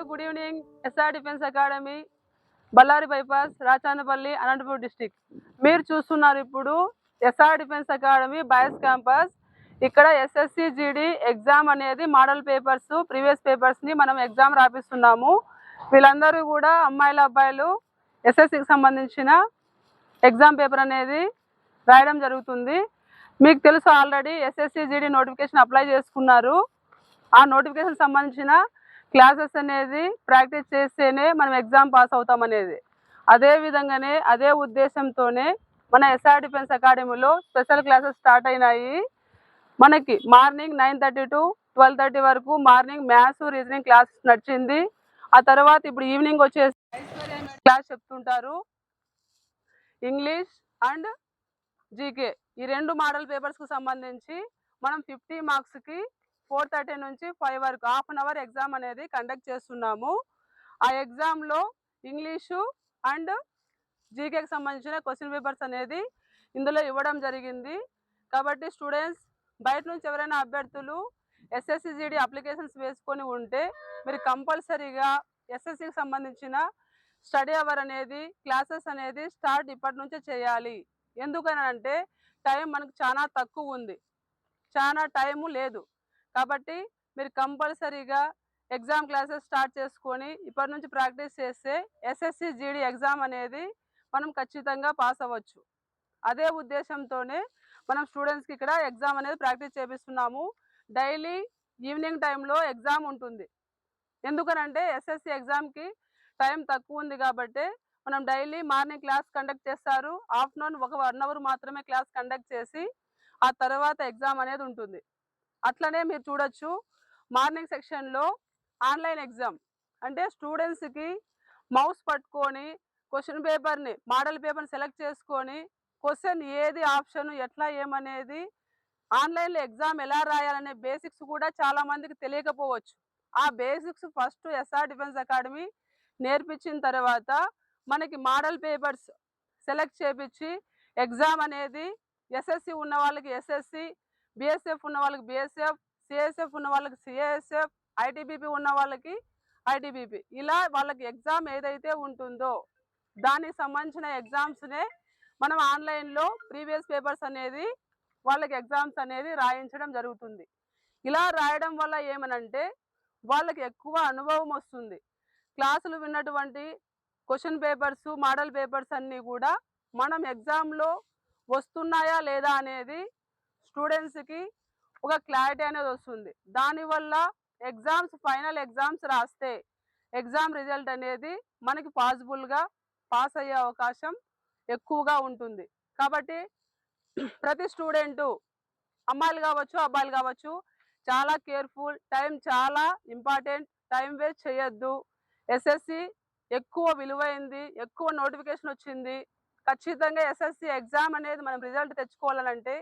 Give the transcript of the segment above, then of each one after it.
Good evening. SR defence academy, Ballari bypass, Rachanapalli, Anantapur district. మీరు చూస్తున్నారు ఇప్పుడు SR defence academy boys campus. ఇక్కడ ఎస్ఎస్సి జీడీ ఎగ్జామ్ అనేది మోడల్ పేపర్స్, ప్రీవియస్ పేపర్స్ని మనం ఎగ్జామ్ రాపిస్తున్నాము. వీళ్ళందరూ కూడా అమ్మాయిలు అబ్బాయిలు ఎస్ఎస్సికి సంబంధించిన ఎగ్జామ్ పేపర్ అనేది రాయడం జరుగుతుంది. మీకు తెలుసు already SSC GD notification apply చేసుకున్నారు. ఆ నోటిఫికేషన్ సంబంధించిన క్లాసెస్ అనేది ప్రాక్టీస్ చేస్తేనే మనం ఎగ్జామ్ పాస్ అవుతాం అనేది. అదే విధంగానే అదే ఉద్దేశంతోనే మన ఎస్ఆర్ డిఫెన్స్ అకాడమీలో స్పెషల్ క్లాసెస్ స్టార్ట్ అయినాయి. మనకి మార్నింగ్ 9:30 to 12:30 వరకు మార్నింగ్ మ్యాథ్స్, రీజనింగ్ క్లాస్ నడిచింది. ఆ తర్వాత ఇప్పుడు ఈవినింగ్ వచ్చేసి క్లాస్ చెప్తుంటారు. ఇంగ్లీష్ అండ్ జీకే ఈ రెండు మోడల్ పేపర్స్కు సంబంధించి మనం 50 మార్క్స్కి 4:30 నుంచి 5 వరకు హాఫ్ అన్ అవర్ ఎగ్జామ్ అనేది కండక్ట్ చేస్తున్నాము. ఆ ఎగ్జామ్లో ఇంగ్లీషు అండ్ జీకేకి సంబంధించిన క్వశ్చన్ పేపర్స్ అనేది ఇందులో ఇవ్వడం జరిగింది. కాబట్టి స్టూడెంట్స్ బయట నుంచి ఎవరైనా అభ్యర్థులు ఎస్ఎస్సి జీడీ అప్లికేషన్స్ వేసుకొని ఉంటే మీరు కంపల్సరీగా ఎస్ఎస్సికి సంబంధించిన స్టడీ అవర్ అనేది క్లాసెస్ అనేది స్టార్ట్ ఇప్పటి నుంచే చేయాలి. ఎందుకనంటే టైం మనకు చాలా తక్కువ ఉంది, చాలా టైము లేదు. కాబట్టి మీరు కంపల్సరీగా ఎగ్జామ్ క్లాసెస్ స్టార్ట్ చేసుకొని ఇప్పటి నుంచి ప్రాక్టీస్ చేస్తే ఎస్ఎస్సి జీడీ ఎగ్జామ్ అనేది మనం ఖచ్చితంగా పాస్ అవ్వచ్చు. అదే ఉద్దేశంతోనే మనం స్టూడెంట్స్కి ఇక్కడ ఎగ్జామ్ అనేది ప్రాక్టీస్ చేపిస్తున్నాము. డైలీ ఈవినింగ్ టైంలో ఎగ్జామ్ ఉంటుంది. ఎందుకనంటే ఎస్ఎస్సి ఎగ్జామ్కి టైం తక్కువ ఉంది కాబట్టి మనం డైలీ మార్నింగ్ క్లాస్ కండక్ట్ చేస్తారు. ఆఫ్టర్నూన్ ఒక 1 అవర్ మాత్రమే క్లాస్ కండక్ట్ చేసి ఆ తర్వాత ఎగ్జామ్ అనేది ఉంటుంది. అట్లనే మీరు చూడొచ్చు మార్నింగ్ సెక్షన్లో ఆన్లైన్ ఎగ్జామ్ అంటే స్టూడెంట్స్కి మౌస్ పట్టుకొని క్వశ్చన్ పేపర్ని మోడల్ పేపర్ని సెలెక్ట్ చేసుకొని క్వశ్చన్ ఏది ఆప్షన్ ఎట్లా ఏమనేది ఆన్లైన్లో ఎగ్జామ్ ఎలా రాయాలనే బేసిక్స్ కూడా చాలామందికి తెలియకపోవచ్చు. ఆ basics first SR defence academy నేర్పించిన తర్వాత మనకి మోడల్ పేపర్స్ సెలెక్ట్ చేపించి ఎగ్జామ్ అనేది ఎస్ఎస్సి ఉన్న వాళ్ళకి ఎస్ఎస్సి, బిఎస్ఎఫ్ ఉన్న వాళ్ళకి బిఎస్ఎఫ్, సిఎస్ఎఫ్ ఉన్న వాళ్ళకి సిఎస్ఎఫ్, ఐటీబీపీ ఉన్న వాళ్ళకి ఐటీబీపీ, ఇలా వాళ్ళకి ఎగ్జామ్ ఏదైతే ఉంటుందో దానికి సంబంధించిన ఎగ్జామ్స్నే మనం ఆన్లైన్లో ప్రీవియస్ పేపర్స్ అనేది వాళ్ళకి ఎగ్జామ్స్ అనేది రాయించడం జరుగుతుంది. ఇలా రాయడం వల్ల ఏమనంటే వాళ్ళకి ఎక్కువ అనుభవం వస్తుంది. క్లాసులు విన్నటువంటి క్వశ్చన్ పేపర్స్, మోడల్ పేపర్స్ అన్నీ కూడా మనం ఎగ్జామ్లో వస్తున్నాయా లేదా అనేది స్టూడెంట్స్కి ఒక క్లారిటీ అనేది వస్తుంది. దానివల్ల ఎగ్జామ్స్ ఫైనల్ ఎగ్జామ్స్ రాస్తే ఎగ్జామ్ రిజల్ట్ అనేది మనకి పాసిబుల్గా పాస్ అయ్యే అవకాశం ఎక్కువగా ఉంటుంది. కాబట్టి ప్రతి స్టూడెంటు అమ్మాయిలు కావచ్చు అబ్బాయిలు కావచ్చు చాలా కేర్ఫుల్, టైం చాలా ఇంపార్టెంట్, టైం వేస్ట్ చేయొద్దు. ఎస్ఎస్సి ఎక్కువ విలువైంది, ఎక్కువ నోటిఫికేషన్ వచ్చింది. ఖచ్చితంగా ఎస్ఎస్సి ఎగ్జామ్ అనేది మనం రిజల్ట్ తెచ్చుకోవాలంటే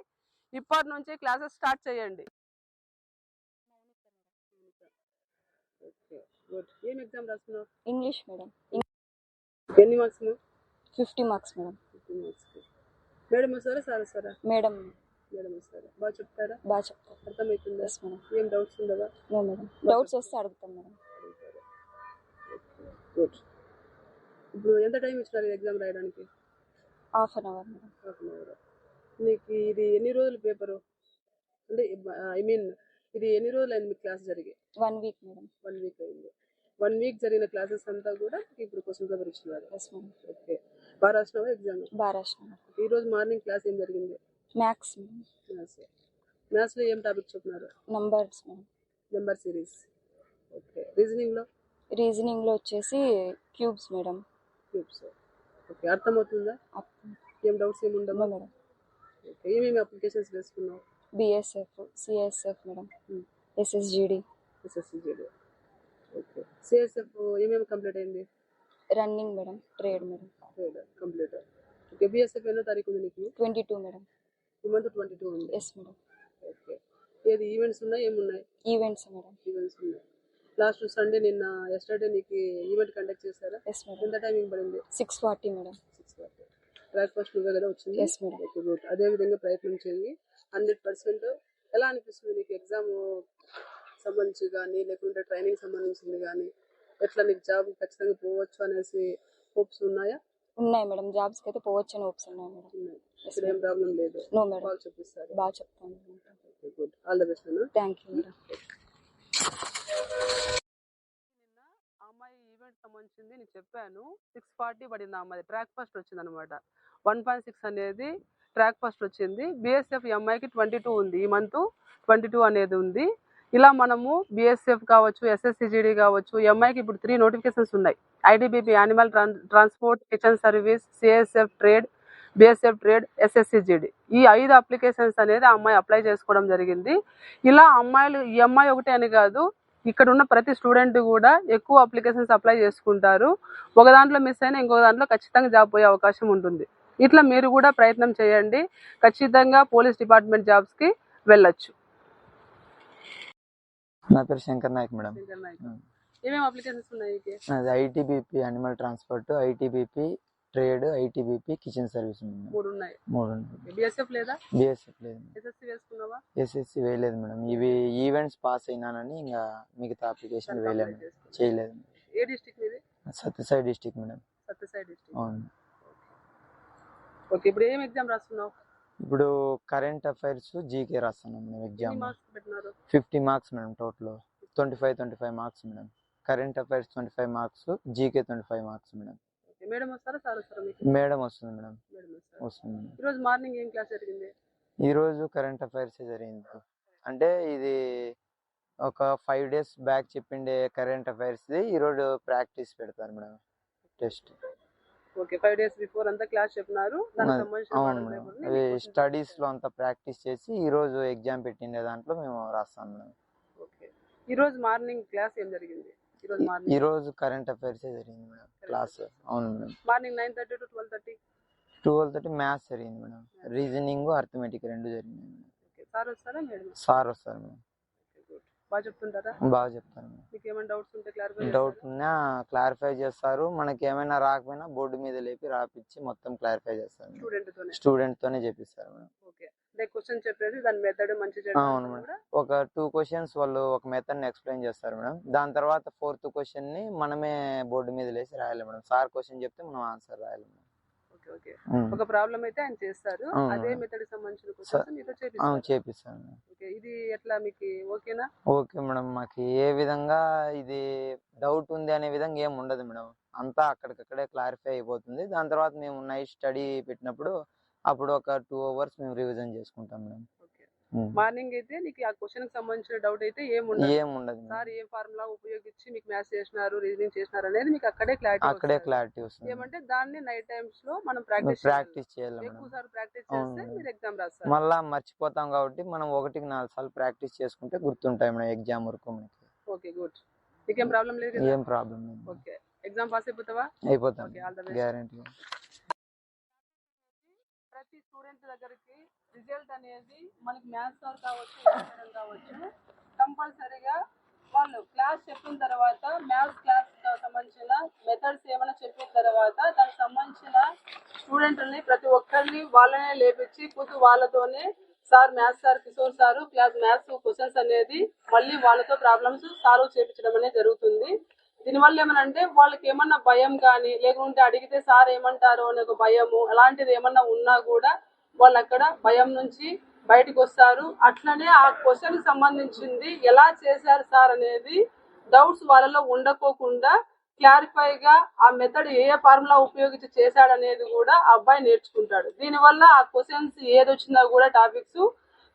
ఇప్పటి నుంచి క్లాసెస్ స్టార్ట్ చేయండి. ఏం ఎగ్జామ్ రాస్తున్నావు? English madam. ఎన్ని marks? 50 marks madam. 50 marks. Madam వస్తారా సార్ వస్తారా? మేడం వస్తారా? బాగా చెప్తారా? బాగా చెప్తారు. అర్థమవుతుందా? Yes madam. ఏం డౌట్స్ ఉండదా? No madam. డౌట్స్ వస్తే అడుగుతాం మేడం. గుడ్. ఇప్పుడు ఎంత టైం ఇచ్చినారు ఎగ్జామ్ రాయడానికి? Half an hour madam. Half an hour. నీకు ఇది ఎన్ని రోజులు పేపరు? అంటే ఐ మీన్ ఇది ఎన్ని రోజులు అయింది మీకు క్లాస్ జరిగి? 1 వీక్ మేడం. 1 వీక్ అయింది. 1 వీక్ జరిగిన క్లాసెస్ అంతా కూడా ఇప్పుడు క్వశ్చన్ పేపర్ ఇచ్చినారు. Yes madam. ఓకే. బాగా రాసినావా ఎగ్జామ్? బాగా రాసిన. ఈరోజు మార్నింగ్ క్లాస్ ఏం జరిగింది? Maths madam. మ్యాథ్స్లో ఏం టాపిక్ చెప్పినారు? Numbers madam. Number series. Okay. రీజనింగ్లో వచ్చేసి క్యూబ్స్ మేడం. క్యూబ్స్. ఓకే. అర్థమవుతుందా? ఏం డౌట్స్ ఏమి ఉండవు మేడం. ఓకే. ఏమేమి అప్లికేషన్స్ వేసుకున్నావు? BSF, CSF madam, ఎస్ఎస్జిడి. Okay. CSF ఏమేమి కంప్లీట్ అయింది? Running madam, trade madam. Trade complete. Okay. BSF ఎన్నో తారీఖు ఉంది నీకు? 22 మేడం. ఈ మంత్ 22 ఉంది. Yes madam. ఓకే. ఏది ఈవెంట్స్ ఉన్నాయి? ఏమున్నాయి? Events madam. ఈవెంట్స్ ఉన్నాయి. లాస్ట్ సండే నిన్న ఎస్టర్డే నీకు ఈవెంట్ కండక్ట్ చేశారా? Yes madam. ఎంత టైమింగ్ పడింది? 6:40 మేడం. 6:40. ట్రాక్ ఫస్ట్ నువ్వే కదా వచ్చింది? Yes madam. Okay good. అదే విధంగా ప్రయత్నం చేయి. 100%. ఎలా అనిపిస్తుంది నీకు ఎగ్జామ్ సంబంధించి కానీ లేకుంటే ట్రైనింగ్ సంబంధించింది కానీ ఎట్లా మీకు జాబ్ ఖచ్చితంగా పోవచ్చు అనేసి హోప్స్ ఉన్నాయా? ఉన్నాయి మేడం, జాబ్స్కి అయితే పోవచ్చు అని హోప్స్ ఉన్నాయి మేడం. ఉన్నాయి. ఇక్కడ ఏం ప్రాబ్లం లేదు. నో మేడం, వాళ్ళు చూపిస్తారు. బాగా చెప్తాను. Good, all the best. Thank you madam. నిన్న ఆ అమ్మాయి ఈవెంట్ సంబంధించింది నేను చెప్పాను. 640 పడింది ఆ అమ్మాయి, ట్రాక్ ఫస్ట్ వచ్చింది అనమాట. 1.6 అనేది ట్రాక్ ఫస్ట్ వచ్చింది. బిఎస్ఎఫ్ ఈ అమ్మాయికి 22 ఉంది, ఈ మంత్ 22 అనేది ఉంది. ఇలా మనము బిఎస్ఎఫ్ కావచ్చు, ఎస్ఎస్సిజిడి కావచ్చు, ఈ అమ్మాయికి ఇప్పుడు 3 నోటిఫికేషన్స్ ఉన్నాయి. ITBP animal transport, kitchen service, CSF trade, BSF trade, SSC GD, ఈ 5 అప్లికేషన్స్ అనేది ఆ అమ్మాయి అప్లై చేసుకోవడం జరిగింది. ఇలా అమ్మాయిలు, ఈ అమ్మాయి ఒకటే అని కాదు, ఇక్కడ ఉన్న ప్రతి స్టూడెంట్ కూడా ఎక్కువ అప్లికేషన్స్ అప్లై చేసుకుంటారు. ఒక దాంట్లో మిస్ అయినా ఇంకో దాంట్లో ఖచ్చితంగా జాబ్ పోయే అవకాశం ఉంటుంది. ఇట్లా మీరు కూడా ప్రయత్నం చేయండి, ఖచ్చితంగా పోలీస్ డిపార్ట్మెంట్ జాబ్స్కి వెళ్ళొచ్చు. నా పేరు శంకర్ నాయక్ మేడం. ఏమేమి అప్లికేషన్స్ ఉన్నాయి? అది ITBP animal transport, ITBP trade, ITBP kitchen service ఉంది. 3 ఉన్నాయి. 3 ఉన్నాయి. బిఎస్ఎఫ్ లేదా? బిఎస్ఎఫ్ లేదు. ఎస్ఎస్సి వేసుకున్నావా? ఎస్ఎస్సి వేయలేదు మేడం. ఇవి ఈవెంట్స్ పాస్ అయినానని ఇంకా మిగతా అప్లికేషన్ వేయలేదు, చేయలేదు. ఏ డిస్ట్రిక్ట్ ఇది? Sathya Sai district madam. Sathya Sai district. అవును. ఓకే, ఇప్పుడు ఏం ఎగ్జామ్ రాస్తున్నావు? ఇప్పుడు కరెంట్ అఫైర్స్ జీకే రాస్తున్నాం మేడం. ఎగ్జామ్ మార్క్స్ పెట్టినారు? 50 marks madam. Total 25 marks madam. Current affairs 25 marks, GK 25 marks madam. Madam వస్తారా, సార్ వస్తారా మీకు? మేడం వస్తుంది మేడం. వస్తుంది మేడం. ఈరోజు మార్నింగ్ ఏం క్లాస్ జరిగింది? ఈరోజు కరెంట్ అఫైర్స్ జరిగింది. అంటే ఇది ఒక 5 days బ్యాక్ చెప్పిండే కరెంట్ అఫైర్స్ది ఈరోజు ప్రాక్టీస్ పెడతారు madam, test. Okay, 5 days before అంతా క్లాస్ చెప్పినారు. అవును మేడం. అవి స్టడీస్లో అంతా ప్రాక్టీస్ చేసి ఈరోజు ఎగ్జామ్ పెట్టిండే దాంట్లో మేము రాస్తాం మేడం. ఓకే, ఈరోజు మార్నింగ్ క్లాస్ ఏం జరిగింది? ఈరోజు కరెంట్ అఫైర్స్ జరిగింది మేడం క్లాస్. అవును మేడం. Morning 9:30 to 12:30. 12:30 మ్యాథ్స్ జరిగింది మేడం. రీజనింగ్, అర్థమెటిక్ 2 జరిగింది మేడం. సార్ వస్తారా మేడం? సార్ వస్తారు మేడం. బాగా చెప్తుంటారా? బాగా చెప్తారు మేడం. మీకు ఏమైనా డౌట్స్ ఉంటే డౌట్ ఉన్నా క్లారిఫై చేస్తారు. మనకి ఏమైనా రాకపోయినా బోర్డు మీద లేపి రాపిచ్చి మొత్తం క్లారిఫై చేస్తారు. స్టూడెంట్ తోనే చేపిస్తారు మేడం. ఓకే, క్వశ్చన్ చెప్పేది దాని మెథడ్ మంచి. అవును మేడం. ఒక 2 questions వాళ్ళు ఒక మెథడ్ ని ఎక్స్ప్లెయిన్ చేస్తారు మేడం. దాని తర్వాత 4th question ని మనమే బోర్డు మీద లేసి రాయాలి మేడం. సార్ క్వశ్చన్ చెప్తే మనం ఆన్సర్ రాయాలి మేడం. ఓకే, ఒక ప్రాబ్లం అయితే ఆయన చేస్తారు, అదే మెథడ్ కి సంబంధించిన క్వశ్చన్స్ మీతో చేపిస్తాను. ఓకే, ఇది ఎట్లా మీకు ఓకేనా? Okay madam. మాకు ఏ విధంగా ఇది డౌట్ ఉంది అనే విధంగా ఏం ఉండదు మేడం. అంతా అక్కడికక్కడే క్లారిఫై అయిపోతుంది. దాని తర్వాత మేము నైట్ స్టడీ పెట్టినప్పుడు అప్పుడు ఒక 2 hours మేము రివిజన్ చేసుకుంటాం మేడం. మార్నింగ్ అయితే నీకు ఆ క్వశ్చన్ కి సంబంధించిన డౌట్ అయితే ఏం ఉండదు. సార్ ఏ ఫార్ములా ఉపయోగించి మీకు మ్యాథ్స్ చేసినారు, రీజనింగ్ చేసినారు అనేది మీకు అక్కడే క్లారిటీ వస్తుంది. ఏమంటే దాన్ని నైట్ టైమ్స్ లో మనం ప్రాక్టీస్ చేయాలి. ఎక్కువసార్లు ప్రాక్టీస్ చేస్తే మీరు ఎగ్జామ్ రాస్తారు. మళ్ళా మర్చిపోతాం కాబట్టి మనం 1కి 4 సార్లు ప్రాక్టీస్ చేసుకుంటే గుర్తుంటాయి మేడం ఎగ్జామ్ వరకు మనకి. Okay, good. నీకేం ప్రాబ్లం లేదు? ఏం ప్రాబ్లం లేదు. ఓకే, ఎగ్జామ్ పాస్ అయిపోతావా? అయిపోతాం, గ్యారెంటీ. ప్రతి స్టూడెంట్ దగ్గరికి రిజల్ట్ అనేది మనకి మ్యాథ్స్ సార్ కావచ్చు, కావచ్చు, కంపల్సరీగా వాళ్ళు క్లాస్ చెప్పిన తర్వాత మ్యాథ్స్ క్లాస్ సంబంధించిన మెథడ్స్ ఏమైనా చెప్పిన తర్వాత దానికి సంబంధించిన స్టూడెంట్ని ప్రతి ఒక్కరిని వాళ్ళనే లేపించి వాళ్ళతోనే sir maths sir Kishore sir class maths questions అనేది మళ్ళీ వాళ్ళతో ప్రాబ్లమ్స్ సాల్వ్ చేయించడం అనేది జరుగుతుంది. దీనివల్ల ఏమనంటే వాళ్ళకి ఏమన్నా భయం కానీ లేకుంటే అడిగితే సార్ ఏమంటారో అనే ఒక భయము అలాంటిది ఏమన్నా ఉన్నా కూడా వాళ్ళు అక్కడ భయం నుంచి బయటకు వస్తారు. అట్లనే ఆ క్వశ్చన్కి సంబంధించింది ఎలా చేశారు సార్ అనేది డౌట్స్ వాళ్ళలో ఉండకోకుండా క్లారిఫైగా ఆ మెథడ్ ఏ ఫార్ములా ఉపయోగించి చేశాడనేది కూడా ఆ అబ్బాయి నేర్చుకుంటాడు. దీనివల్ల ఆ క్వశ్చన్స్ ఏదొచ్చినా కూడా టాపిక్స్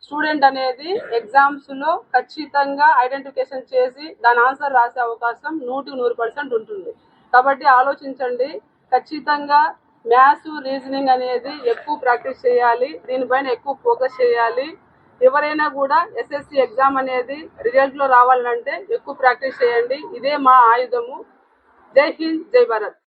స్టూడెంట్ అనేది ఎగ్జామ్స్ లో ఖచ్చితంగా ఐడెంటిఫికేషన్ చేసి దాని ఆన్సర్ రాసే అవకాశం 100% ఉంటుంది. కాబట్టి ఆలోచించండి, ఖచ్చితంగా మ్యాథ్స్, రీజనింగ్ అనేది ఎక్కువ ప్రాక్టీస్ చేయాలి, దీనిపైన ఎక్కువ ఫోకస్ చేయాలి. ఎవరైనా కూడా ఎస్ఎస్సి ఎగ్జామ్ అనేది రిజల్ట్ లో రావాలంటే ఎక్కువ ప్రాక్టీస్ చేయండి. ఇదే మా ఆయుధము. జై హింద్, జై భారత్.